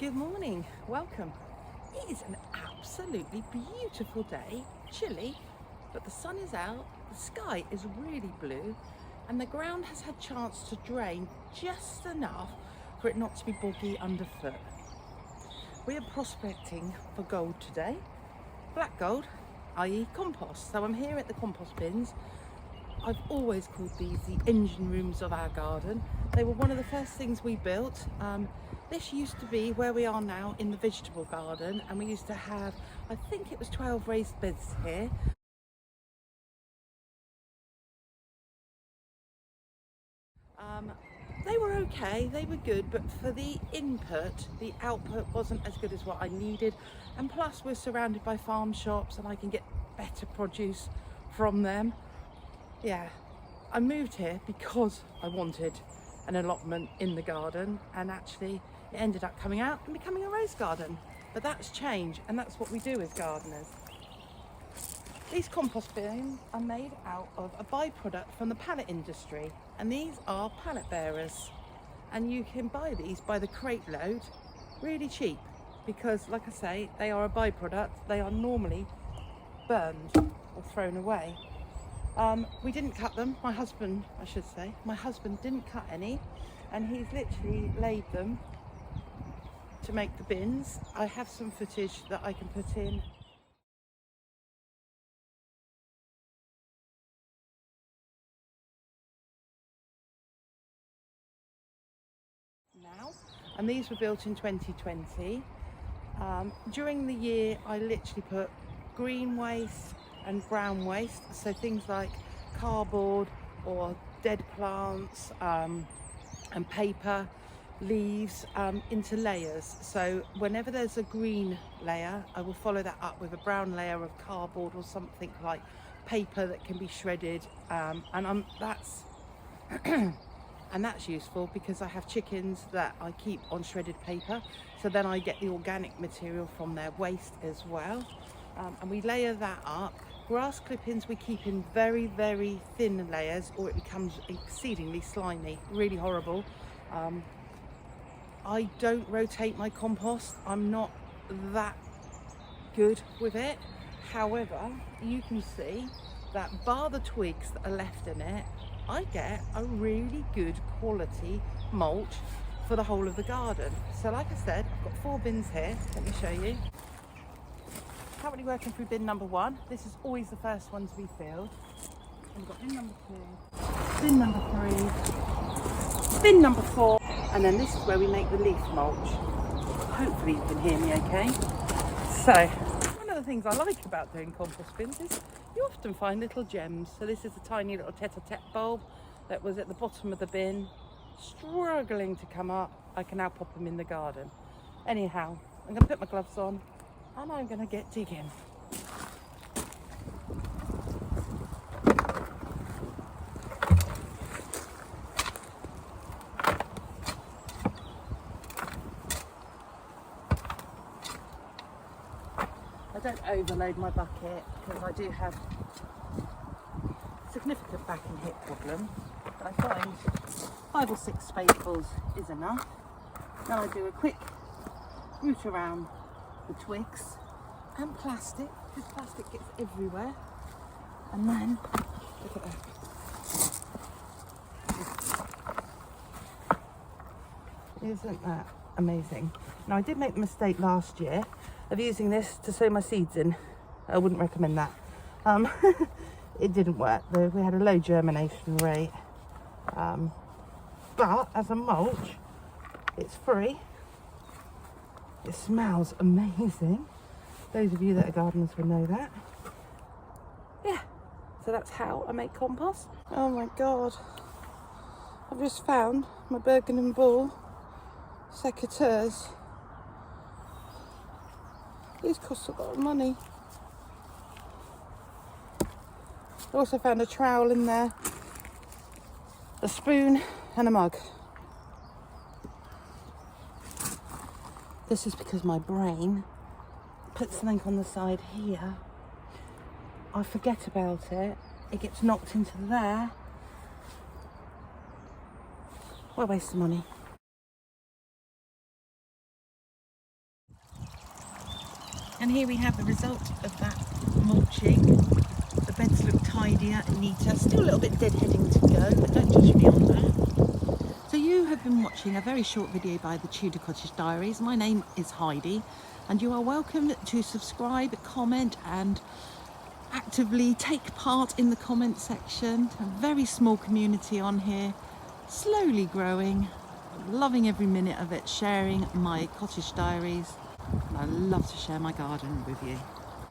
Good morning, welcome. It is an absolutely beautiful day, chilly, but the sun is out, the sky is really blue, and the ground has had chance to drain just enough for it not to be boggy underfoot. We are prospecting for gold today, black gold, i.e. compost. So I'm here at the compost bins. I've always called these the engine rooms of our garden. They were one of the first things we built. This used to be where we are now in the vegetable garden, and we used to have, I think it was 12 raised beds here. They were okay, they were good, but for the input, the output wasn't as good as what I needed. And plus we're surrounded by farm shops and I can get better produce from them. Yeah, I moved here because I wanted an allotment in the garden, and actually it ended up coming out and becoming a raised garden. But that's change, and that's what we do as gardeners. These compost bins are made out of a byproduct from the pallet industry, and these are pallet bearers. And you can buy these by the crate load really cheap because, like I say, they are a byproduct. They are normally burned or thrown away. We didn't cut them, my husband didn't cut any, and he's literally laid them to make the bins. I have some footage that I can put in. Now, and these were built in 2020. During the year I literally put green waste and brown waste, so things like cardboard or dead plants and paper, leaves, into layers. So whenever there's a green layer, I will follow that up with a brown layer of cardboard or something like paper that can be shredded, and that's useful because I have chickens that I keep on shredded paper, so then I get the organic material from their waste as well. And we layer that up. Grass clippings we keep in very, very thin layers, or it becomes exceedingly slimy, really horrible. I don't rotate my compost. I'm not that good with it. However, you can see that bar the twigs that are left in it, I get a really good quality mulch for the whole of the garden. So like I said, I've got 4 bins here. Let me show you. Currently working through bin number 1. This is always the first one to be filled. And we've got bin number 2, bin number 3, bin number 4, and then this is where we make the leaf mulch. Hopefully you can hear me okay. So, one of the things I like about doing compost bins is you often find little gems. So this is a tiny little tete-a-tete bulb that was at the bottom of the bin, struggling to come up. I can now pop them in the garden. Anyhow, I'm going to put my gloves on and I'm going to get digging. I don't overload my bucket because I do have significant back and hip problem, but I find 5 or 6 spadefuls is enough. Then I do a quick root around the twigs and plastic, because plastic gets everywhere. And then look at that. Isn't that amazing? Now, I did make the mistake last year of using this to sow my seeds in. I wouldn't recommend that. It didn't work. We had a low germination rate. But as a mulch, it's free. It smells amazing. Those of you that are gardeners will know that. Yeah, so that's how I make compost. Oh my God. I've just found my Bergen and Bull secateurs. These cost a lot of money. I also found a trowel in there, a spoon and a mug. This is because my brain puts something on the side here. I forget about it. It gets knocked into there. What a waste of money. And here we have the result of that mulching. The beds look tidier and neater. Still a little bit deadheading to go, but don't judge me on that. So you have been watching a very short video by the Tudor Cottage Diaries. My name is Heidi, and you are welcome to subscribe, comment and actively take part in the comment section. A very small community on here, slowly growing, loving every minute of it, sharing my cottage diaries. And I love to share my garden with you.